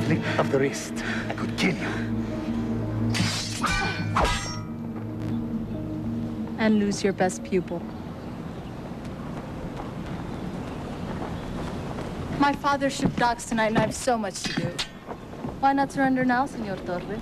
Flick of the wrist. I could kill you. And lose your best pupil. My father shipped dogs tonight, and I have so much to do. Why not surrender now, Senor Torres?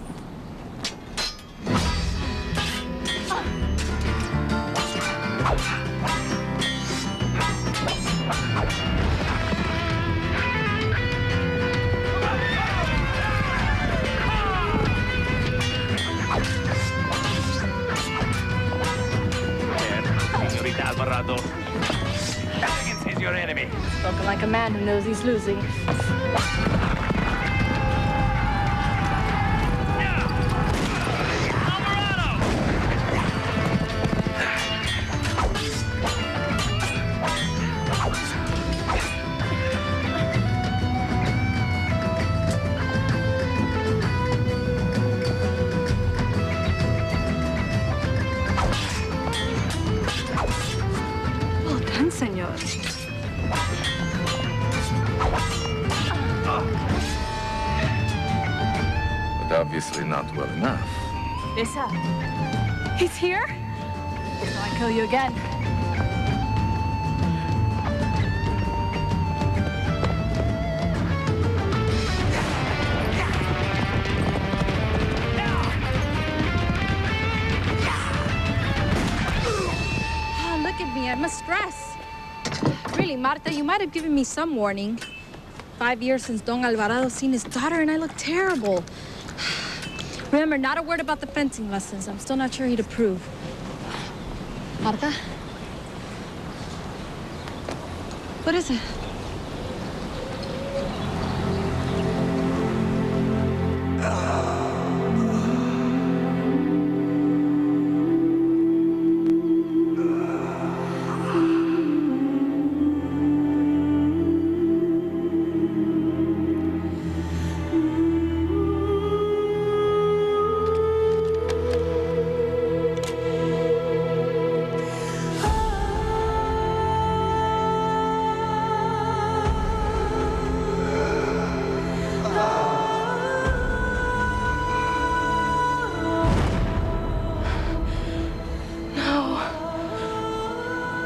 Señorita Alvarado. Arrogance is your enemy. Spoken like a man who knows he's losing. Well done, senor. But obviously not well enough. Lisa. He's here? So I kill you again. Oh, look at me, I'm a stress. Really, Marta, you might have given me some warning. 5 years since Don Alvarado seen his daughter, and I look terrible. Remember, not a word about the fencing lessons. I'm still not sure he'd approve. Marta? What is it?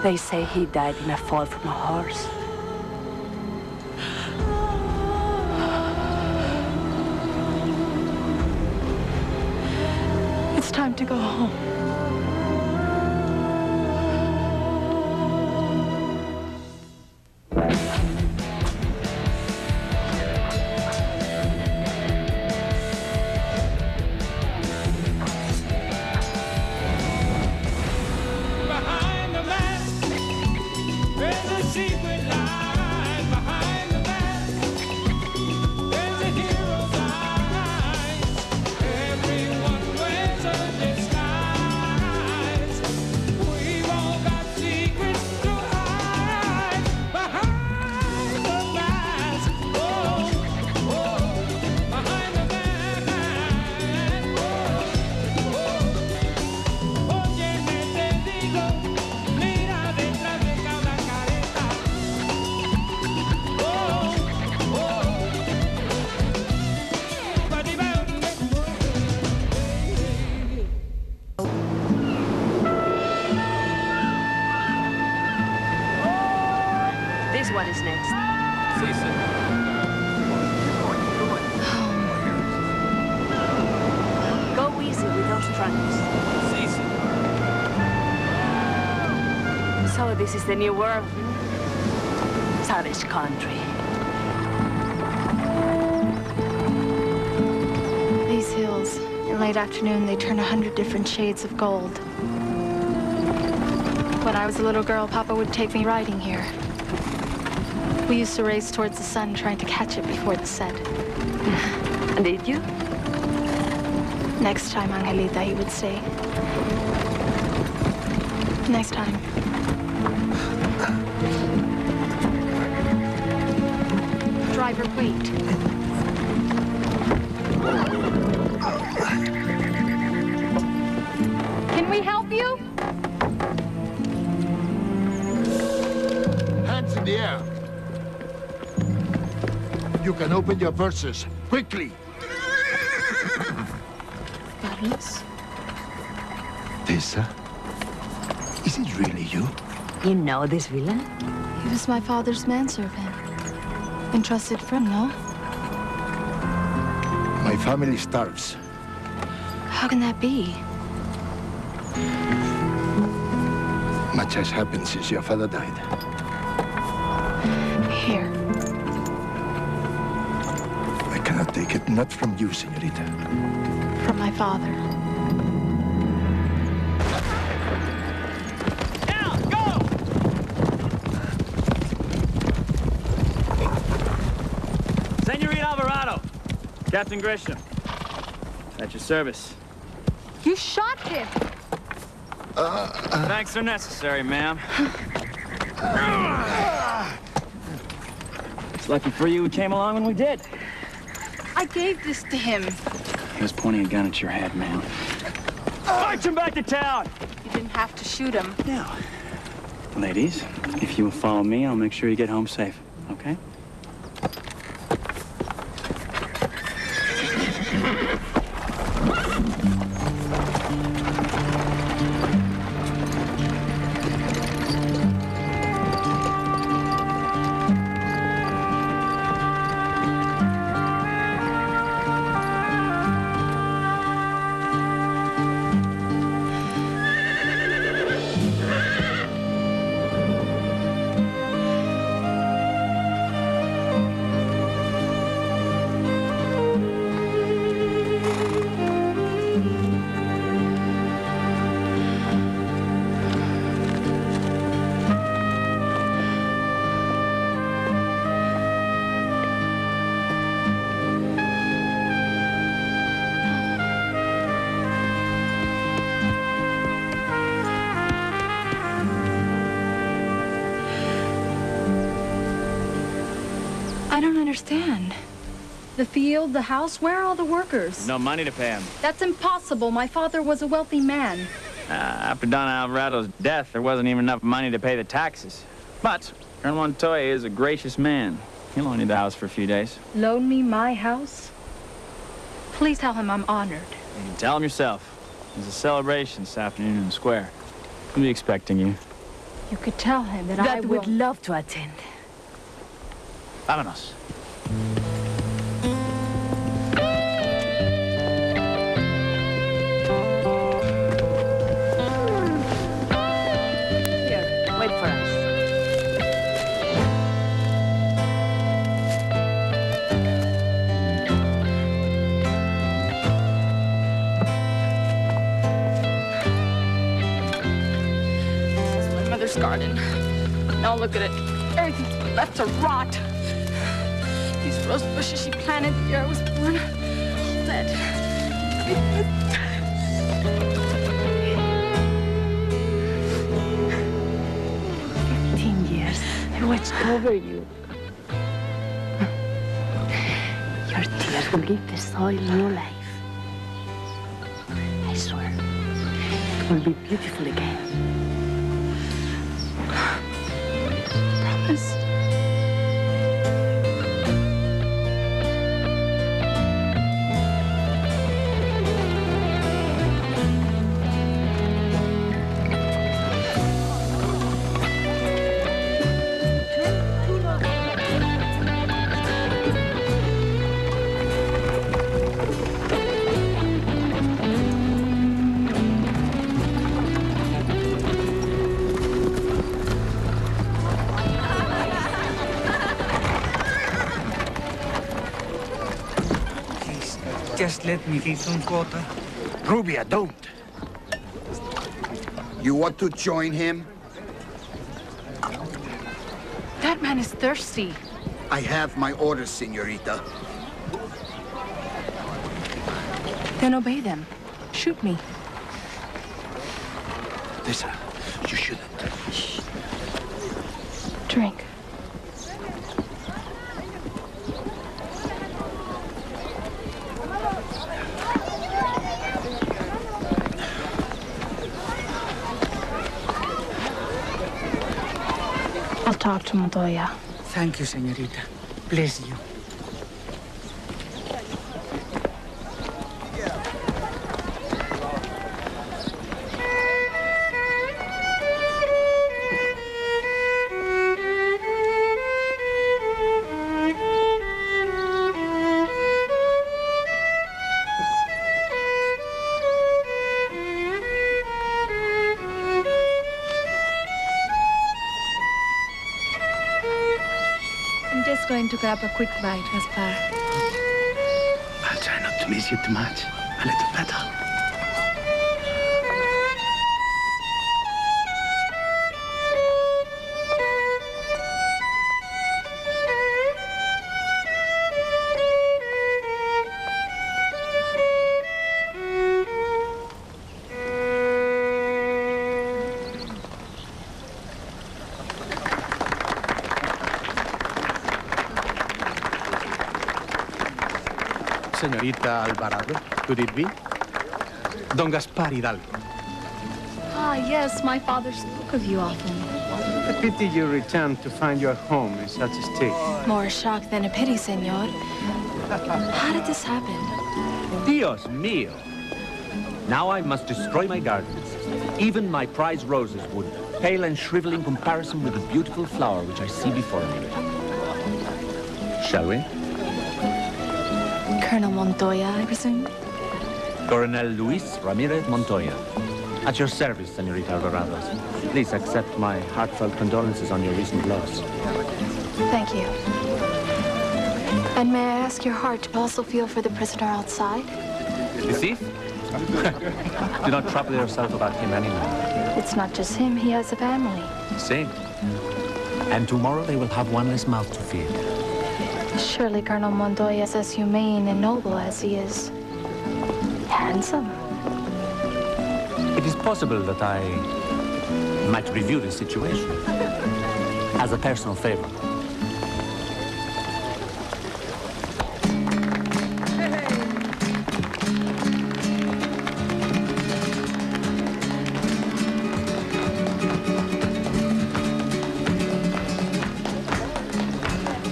They say he died in a fall from a horse. It's time to go home. This one is next. Go easy with those trunks. So this is the new world. Savage country. These hills, in late afternoon, they turn 100 different shades of gold. When I was a little girl, Papa would take me riding here. We used to race towards the sun, trying to catch it before the set. And did you? Next time, Angelita, he would say. Next time. Driver, wait. Can we help you? Hands in the air. you can open your purses. Quickly! Carlos? Tessa? Is it really you? You know this villain? He was my father's manservant. Entrusted from, no? My family starves. How can that be? Much has happened since your father died. Here. I cannot take it, not from you, señorita. From my father. Now, go! Senorita Alvarado, Captain Grisham. At your service. You shot him! Thanks are necessary, ma'am. It's lucky for you we came along when we did. I gave this to him. He was pointing a gun at your head, ma'am. March him back to town! You didn't have to shoot him. Now, ladies, if you will follow me, I'll make sure you get home safe, okay? I don't understand. The field, the house, where are all the workers? No money to pay him. That's impossible. My father was a wealthy man. After Don Alvarado's death, there wasn't even enough money to pay the taxes. But Colonel Montoya is a gracious man. He'll loan you the house for a few days. Loan me my house? Please tell him I'm honored. You can tell him yourself. There's a celebration this afternoon in the square. He'll be expecting you. You could tell him that I That will... would love to attend. Vámonos. Here, wait for us. This is my mother's garden. Now look at it. Everything's been left to rot. These rose bushes she planted the year I was born, all dead. 15 years, I watched over you. Your tears will give the soil new life. I swear, it will be beautiful again. Promise. Just let me get some water. Rubia, don't. You want to join him? That man is thirsty. I have my orders, señorita. Then obey them. Shoot me. Tessa, you shouldn't. Drink. I'll talk to Montoya. Thank you, señorita. Bless you. time to grab a quick bite, Gaspar. I'll try not to miss you too much. A little better. Señorita Alvarado, could it be? Don Gaspar Hidalgo. Ah, yes, my father spoke of you often. A pity you returned to find your home in such a state. More a shock than a pity, senor. How did this happen? Dios mío! Now I must destroy my gardens. Even my prize roses would pale and shrivel in comparison with the beautiful flower which I see before me. Shall we? Colonel Montoya, I presume? Coronel Luis Ramirez Montoya. At your service, Señorita Alvarado. Please accept my heartfelt condolences on your recent loss. Thank you. And may I ask your heart to also feel for the prisoner outside? The thief? Do not trouble yourself about him anymore. It's not just him, he has a family. Same. And tomorrow they will have one less mouth to feed. Surely Colonel Montoya is as humane and noble as he is handsome. It is possible that I might review the situation as a personal favor.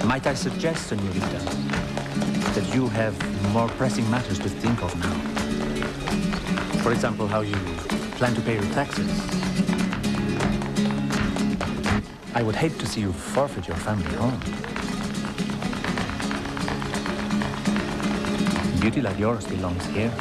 Might I suggest, Señorita, that you have more pressing matters to think of now? For example, how you plan to pay your taxes. I would hate to see you forfeit your family home. Beauty like yours belongs here.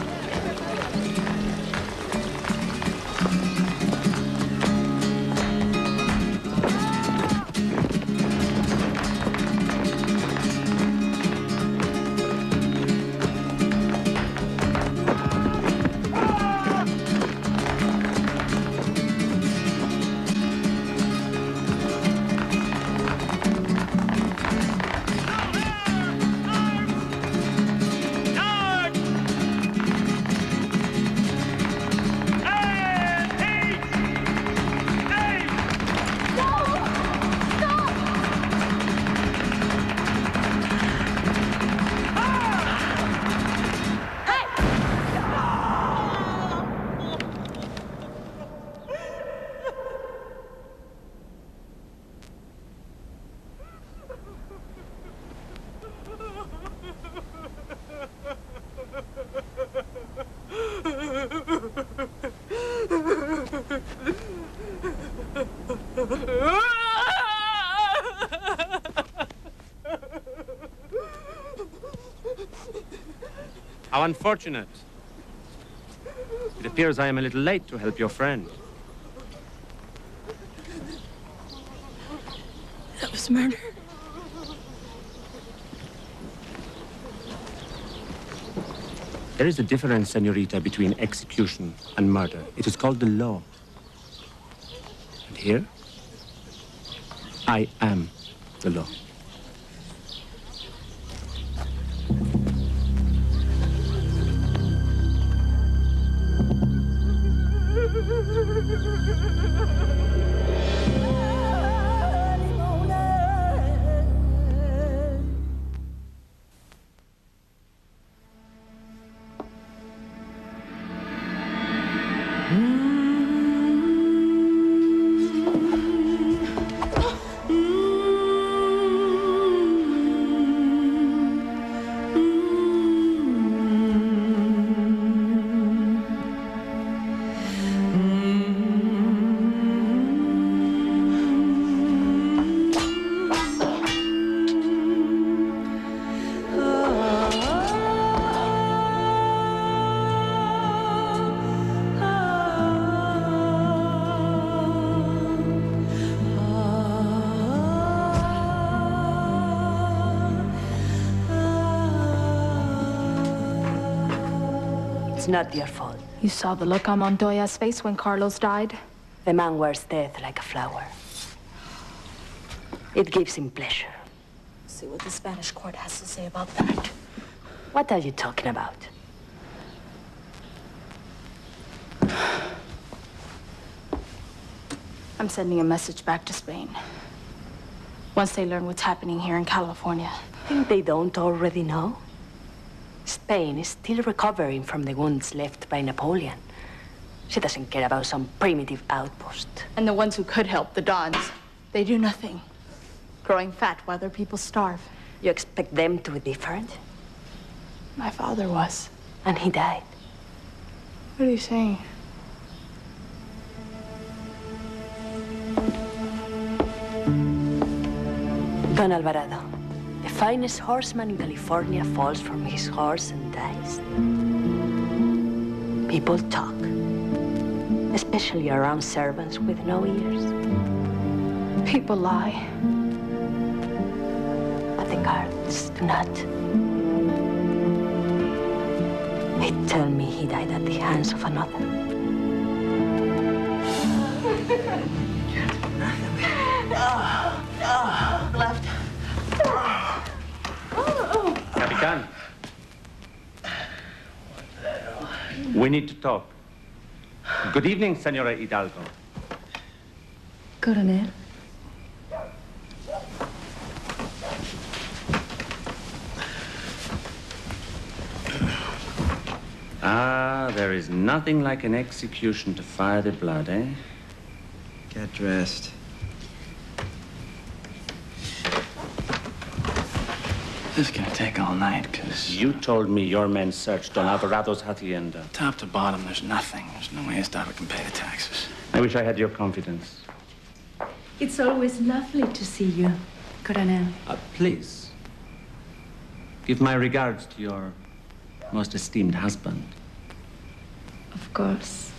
How unfortunate. It appears I am a little late to help your friend. That was murder. There is a difference, Señorita, between execution and murder. It is called the law. And here, I am the law. It's not your fault. You saw the look on Montoya's face when Carlos died? The man wears death like a flower. It gives him pleasure. See what the Spanish court has to say about that. What are you talking about? I'm sending a message back to Spain. Once they learn what's happening here in California. Think they don't already know? Spain is still recovering from the wounds left by Napoleon. She doesn't care about some primitive outpost. And the ones who could help, the Dons, they do nothing. Growing fat while their people starve. You expect them to be different? My father was. And he died. What are you saying? Don Alvarado, the finest horseman in California falls from his horse and dies. People talk, especially around servants with no ears. People lie. But the guards do not. They tell me he died at the hands of another. Left. Capitan. We need to talk. Good evening, Senora Hidalgo. Coronel. Ah, there is nothing like an execution to fire the blood, eh? Get dressed. This is gonna take all night, because You told me your men searched Don Alvarado's hacienda. top to bottom, there's nothing. There's no way Estava can pay the taxes. I wish I had your confidence. It's always lovely to see you, Coronel. Please, give my regards to your most esteemed husband. Of course.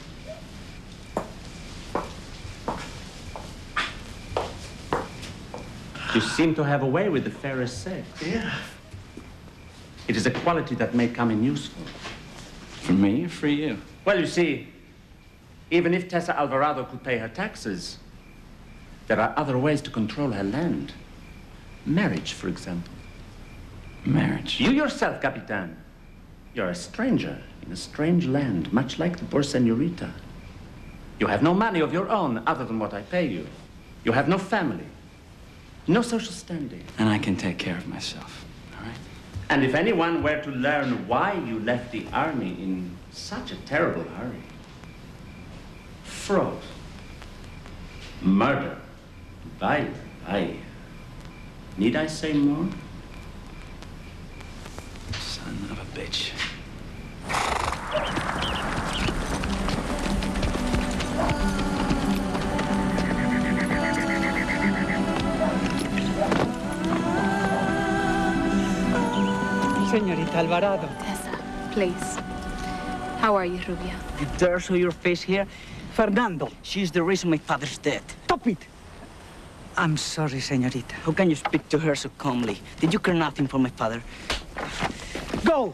You seem to have a way with the fairest sex. Yeah. It is a quality that may come in useful. For me or for you? Well, you see, even if Tessa Alvarado could pay her taxes, there are other ways to control her land. Marriage, for example. Marriage. You yourself, Capitan, you're a stranger in a strange land, much like the poor senorita. You have no money of your own other than what I pay you. You have no family, no social standing. And I can take care of myself, all right? And if anyone were to learn why you left the army in such a terrible hurry, fraud, murder, I need I say more? Son of a bitch. Señorita Alvarado. Tessa, please. How are you, Rubia? You dare show your face here? Fernando, she's the reason my father's dead. Stop it! I'm sorry, señorita. How can you speak to her so calmly? Did you care nothing for my father? Go!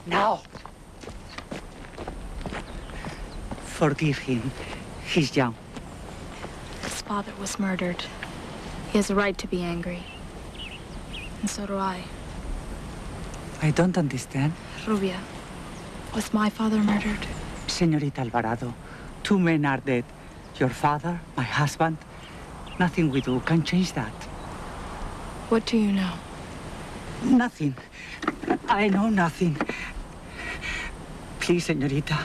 Now! Forgive him. He's young. His father was murdered. He has a right to be angry. And so do I. I don't understand. Rubia, was my father murdered? Señorita Alvarado, 2 men are dead. Your father, my husband. Nothing we do can change that. What do you know? Nothing. I know nothing. Please, señorita,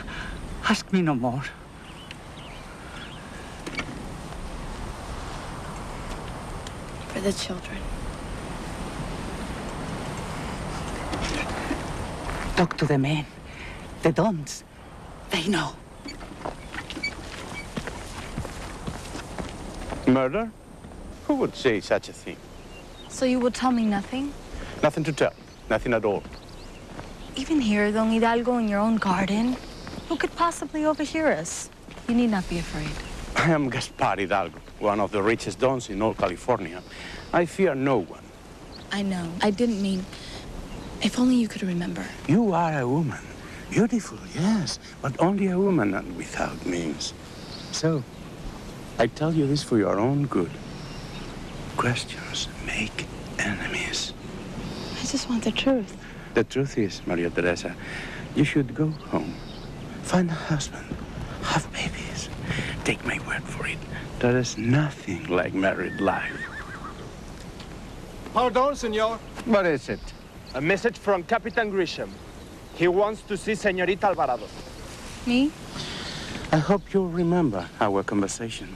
ask me no more. For the children. Talk to the men, the dons. They know. Murder? Who would say such a thing? So you will tell me nothing? Nothing to tell. Nothing at all. Even here, Don Hidalgo, in your own garden? Who could possibly overhear us? You need not be afraid. I am Gaspar Hidalgo, one of the richest dons in all California. I fear no one. I know. I didn't mean... If only you could remember. You are a woman. Beautiful, yes, but only a woman and without means. So, I tell you this for your own good. Questions make enemies. I just want the truth. The truth is, Maria Teresa, you should go home, find a husband, have babies. Take my word for it. There is nothing like married life. Pardon, senor. What is it? A message from Captain Grisham. He wants to see Señorita Alvarado. Me? I hope you'll remember our conversation.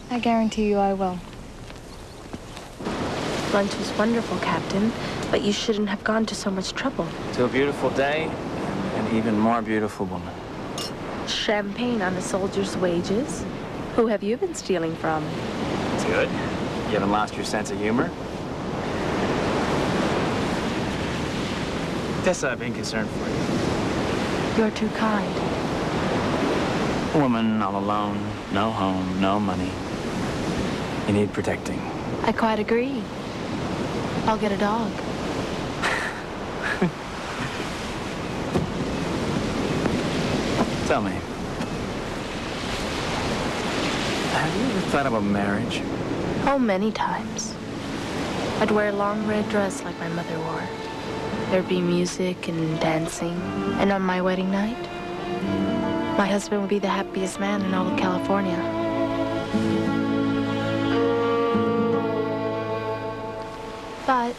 I guarantee you I will. Lunch was wonderful, Captain, but you shouldn't have gone to so much trouble. To a beautiful day, and an even more beautiful woman. Champagne on a soldier's wages? Who have you been stealing from? It's good. You haven't lost your sense of humor? Tessa, I've been concerned for you. You're too kind. A woman all alone, no home, no money. You need protecting. I quite agree. I'll get a dog. Tell me, have you ever thought about marriage? Oh, many times. I'd wear a long red dress like my mother wore. There'd be music and dancing. And on my wedding night, my husband would be the happiest man in all of California. But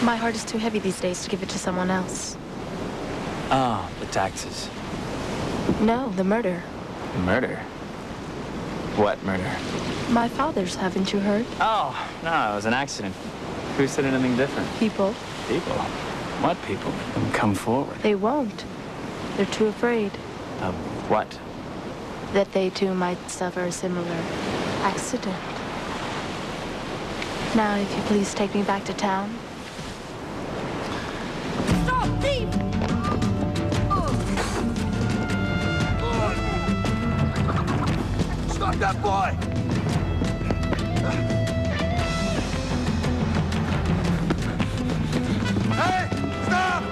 my heart is too heavy these days to give it to someone else. Oh, the taxes. No, the murder. Murder? What murder? My father's, haven't you heard? Oh, no, it was an accident. Who said anything different? People. People? What people? Come forward. They won't. They're too afraid. Of what? That they too might suffer a similar accident. Now, if you please take me back to town. Stop, thief! Stop that boy! Hey! Stop!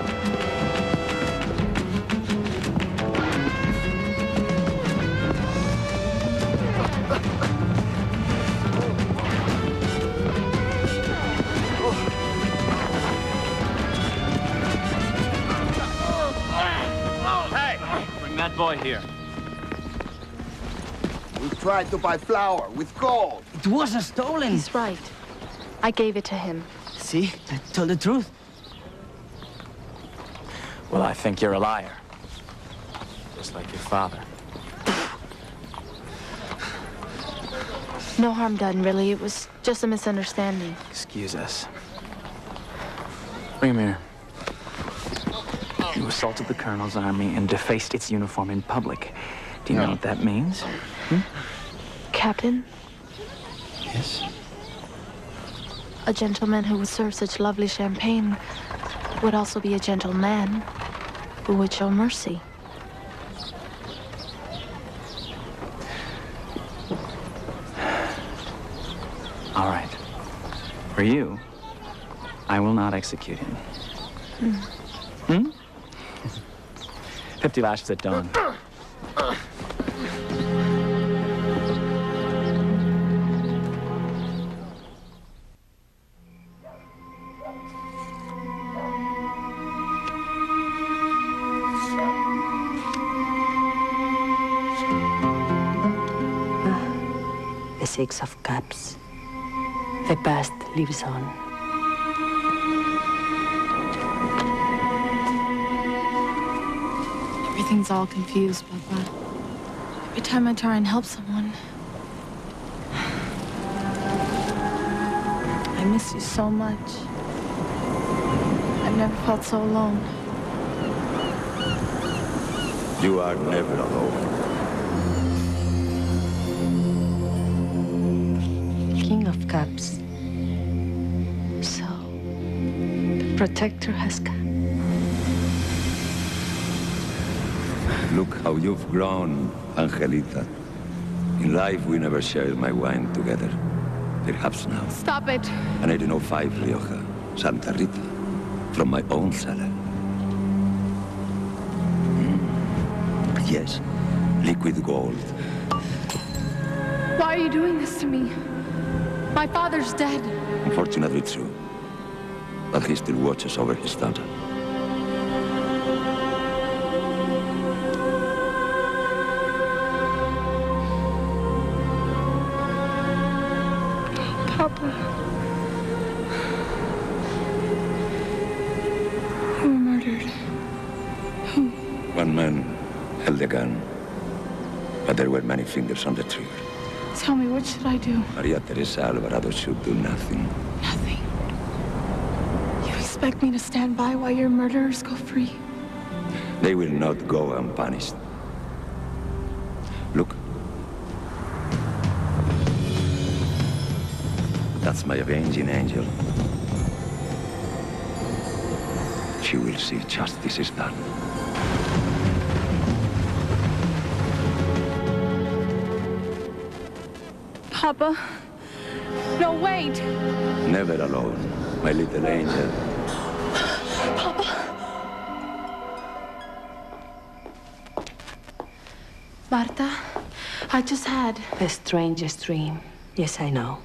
Hey! Bring that boy here. We tried to buy flour with gold. It wasn't stolen. He's right. I gave it to him. See? I told the truth. Well, I think you're a liar. Just like your father. No harm done, really. It was just a misunderstanding. Excuse us. Bring him here. You assaulted the colonel's army and defaced its uniform in public. Do you know what that means? Captain? Yes? A gentleman who would serve such lovely champagne would also be a gentleman who would show mercy. All right. For you, I will not execute him. Hmm? 50 lashes at dawn. The 6 of Cups. The past lives on. Everything's all confused, Papa. Every time I try and help someone, I miss you so much. I've never felt so alone. You are never alone. King of Cups. So, the protector has come. Look how you've grown, Angelita. In life, we never shared my wine together. Perhaps now. Stop it. An 1805 Rioja, Santa Rita, from my own cellar. Yes, liquid gold. Why are you doing this to me? My father's dead. Unfortunately true. But he still watches over his daughter. Papa. Who were murdered? Who? One man held a gun, but there were many fingers on the trigger. Tell me, what should I do? Maria Teresa Alvarado should do nothing. Nothing. You expect me to stand by while your murderers go free? They will not go unpunished. Look. That's my avenging angel. She will see justice is done. Papa. No, wait. Never alone, my little angel. Papa. Marta, I just had the strangest dream. Yes, I know.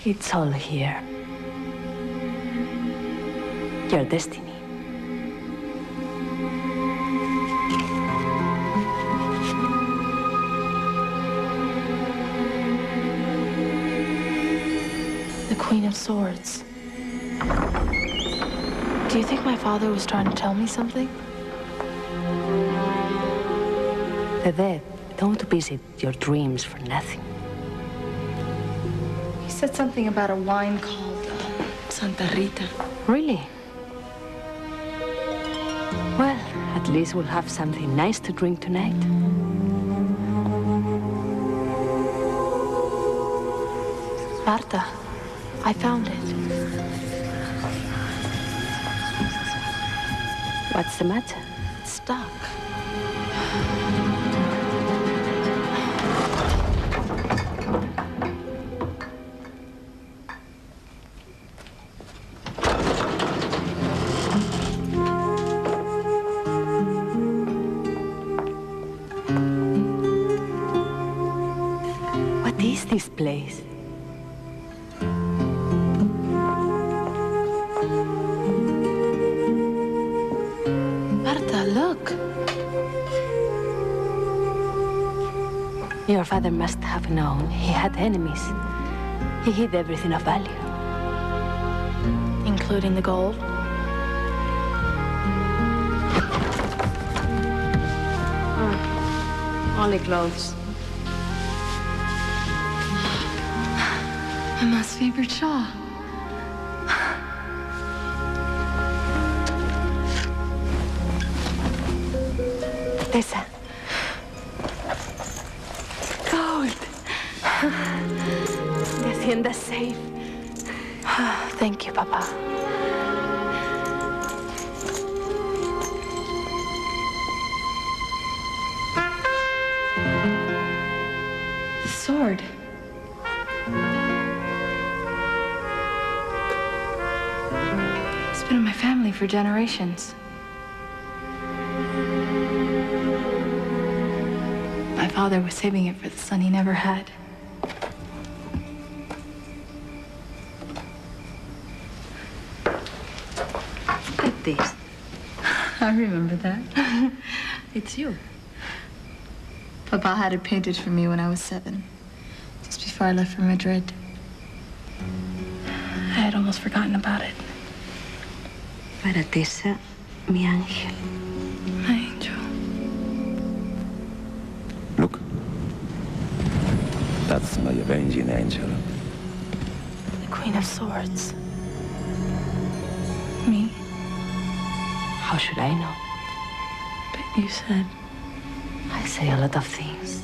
It's all here. Your destiny. The Queen of Swords. Do you think my father was trying to tell me something? The dead don't visit your dreams for nothing. He said something about a wine called Santa Rita. Really? Well, at least we'll have something nice to drink tonight. Marta, I found it. What's the matter? It's stuck. What is this place? Marta, look. Your father must have known he had enemies. He hid everything of value. Including the gold? Only clothes. Mama's favorite shawl. Tessa. Gold. The hacienda's safe. Thank you, Papa. The sword. It's been in my family for generations. My father was saving it for the son he never had. Look at this. I remember that. It's you. Papa had it painted for me when I was 7, just before I left for Madrid. I had almost forgotten about it. Para Tessa, mi ángel. My angel. Look. That's my avenging angel. The Queen of Swords. Me? How should I know? But you said... I say a lot of things.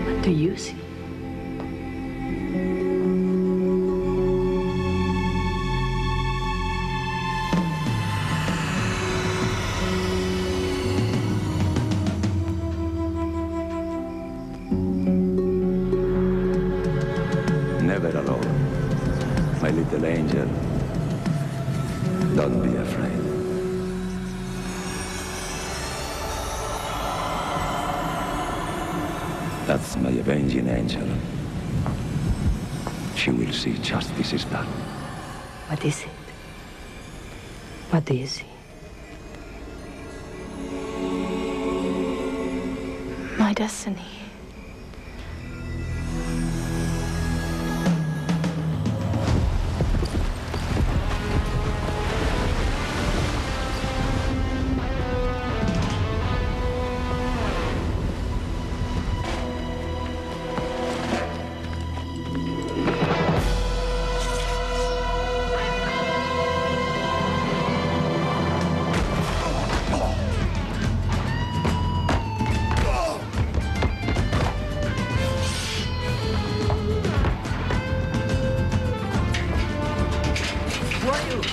What do you see? Never alone. My little angel. Don't be afraid. That's my avenging angel. She will see justice is done. What is it? What do you see? My destiny.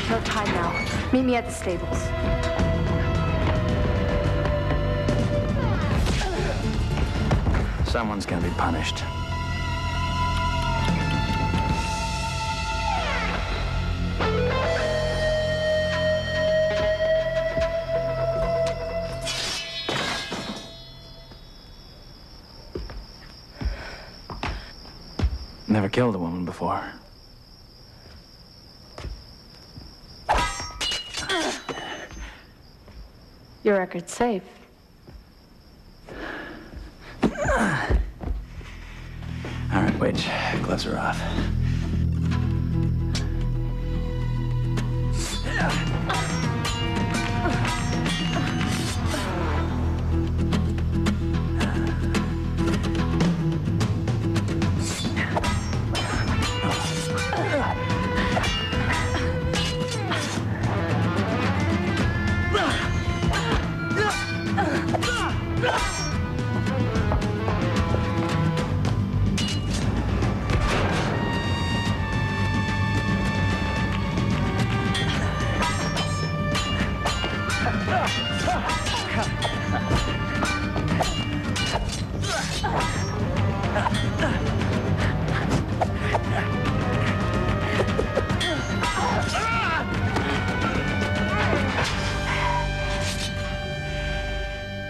No time now. Meet me at the stables. Someone's gonna be punished. Never killed a woman before. Your record's safe. All right, witch. Gloves are off.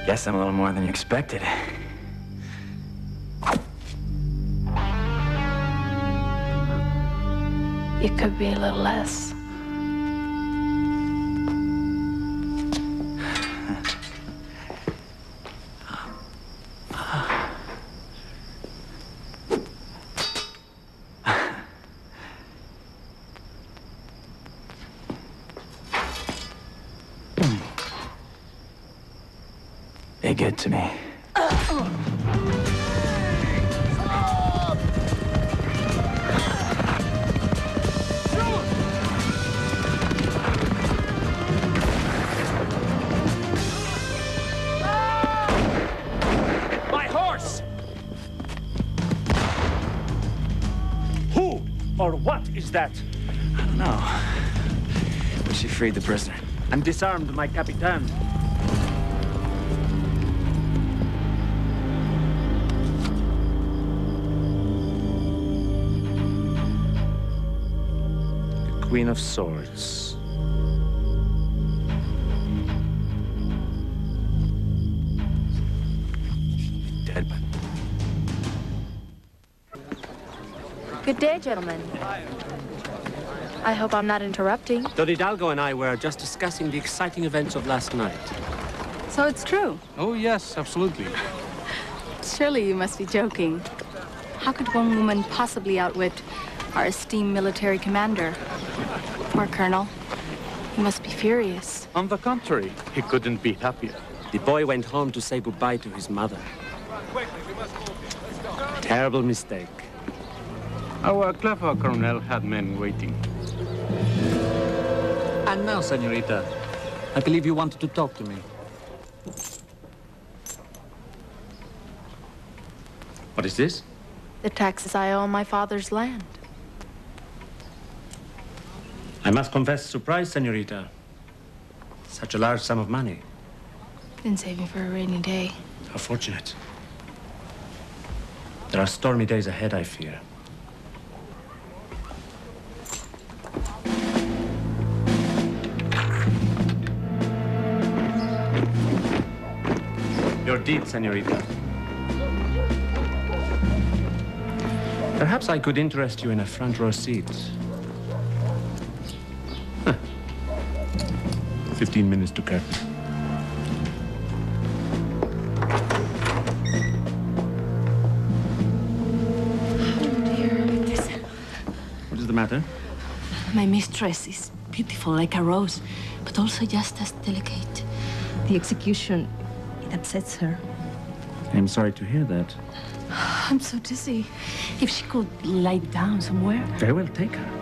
Guess I'm a little more than you expected. You could be a little less. Be good to me. My horse! Who or what is that? I don't know. But she freed the prisoner. And disarmed my Capitan. The Queen of Swords. Dead. Good day, gentlemen. I hope I'm not interrupting. Don Hidalgo and I were just discussing the exciting events of last night. So it's true. Oh, yes, absolutely. Surely you must be joking. How could one woman possibly outwit our esteemed military commander? Poor Colonel. He must be furious. On the contrary, he couldn't be happier. The boy went home to say goodbye to his mother. Terrible mistake. Our clever colonel had men waiting. And now, senorita, I believe you wanted to talk to me. What is this? The taxes I owe on my father's land. I must confess, surprised, senorita. Such a large sum of money. Been saving for a rainy day. How fortunate. There are stormy days ahead, I fear. Your deed, senorita. Perhaps I could interest you in a front row seat. 15 minutes to curtain. What is the matter? My mistress is beautiful like a rose, but also just as delicate. The execution, it upsets her. I'm sorry to hear that. I'm so dizzy. If she could lie down somewhere. Very well, take her.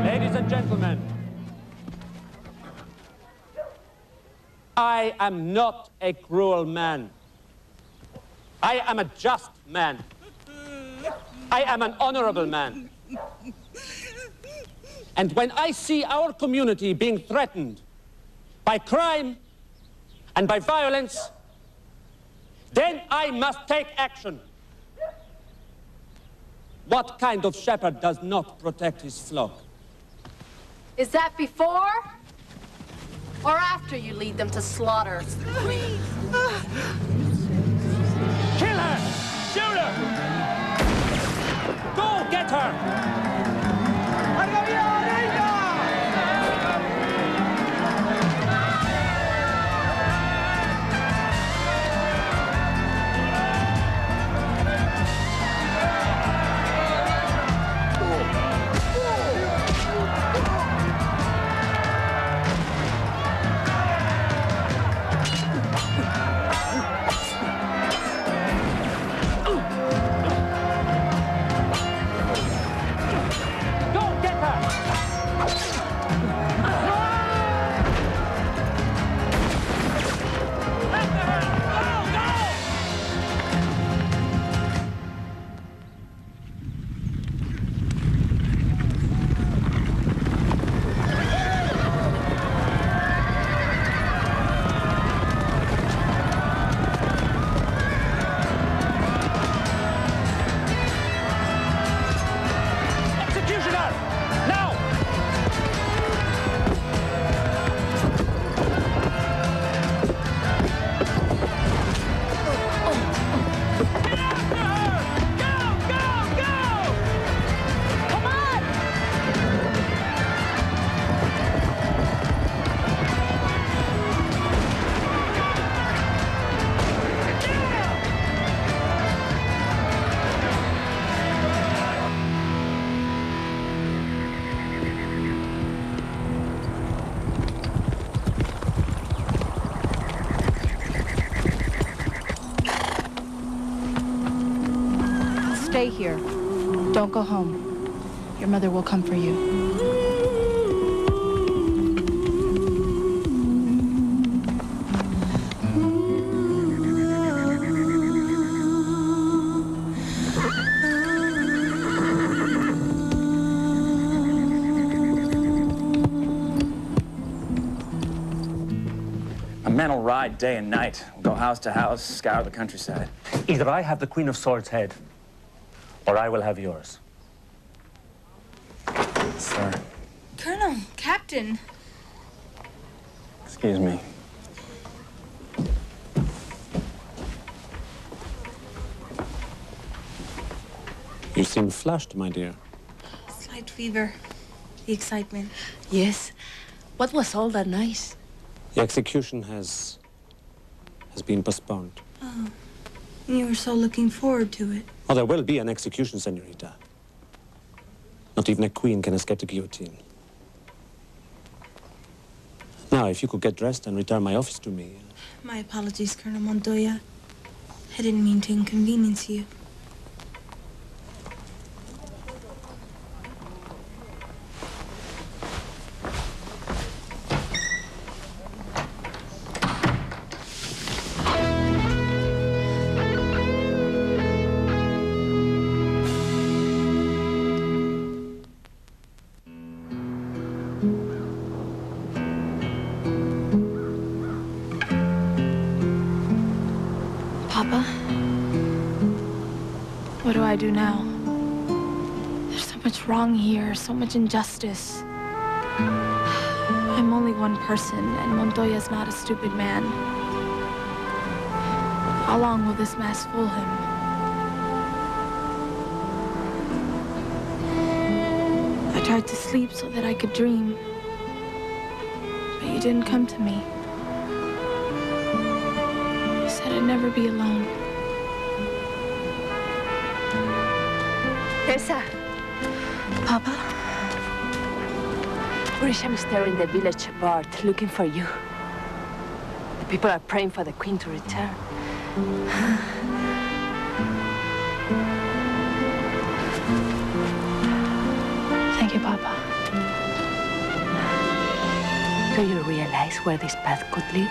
Ladies and gentlemen, I am not a cruel man. I am a just man. I am an honorable man. And when I see our community being threatened by crime and by violence, then I must take action. What kind of shepherd does not protect his flock? Is that before or after you lead them to slaughter? Kill her! Shoot her! Go get her! Stay here. Don't go home. Your mother will come for you. A man will ride day and night, go house to house, scour the countryside. Either I have the Queen of Swords' head, or I will have yours. Sir. Colonel, Captain. Excuse me. You seem flushed, my dear. Slight fever. The excitement. Yes. What was all that noise? The execution has been postponed. Oh. You were so looking forward to it. Oh, there will be an execution, senorita. Not even a queen can escape the guillotine. Now, if you could get dressed and return my office to me. My apologies, Colonel Montoya. I didn't mean to inconvenience you. What do I do now? There's so much wrong here, so much injustice. I'm only one person, and Montoya's not a stupid man. How long will this mask fool him? I tried to sleep so that I could dream, but you didn't come to me. You said I'd never be alone. Tessa! Papa? Grisham is there in the village bar looking for you. The people are praying for the Queen to return. Thank you, Papa. Do you realize where this path could lead?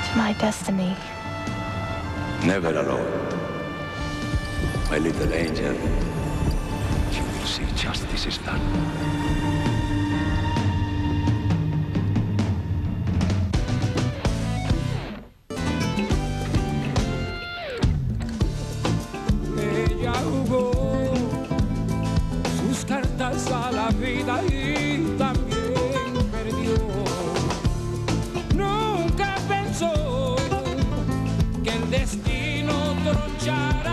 To my destiny. Never alone. My little angel. You will see justice is done. Ella jugó sus cartas a la vida y también perdió. Nunca pensó que el destino tronchara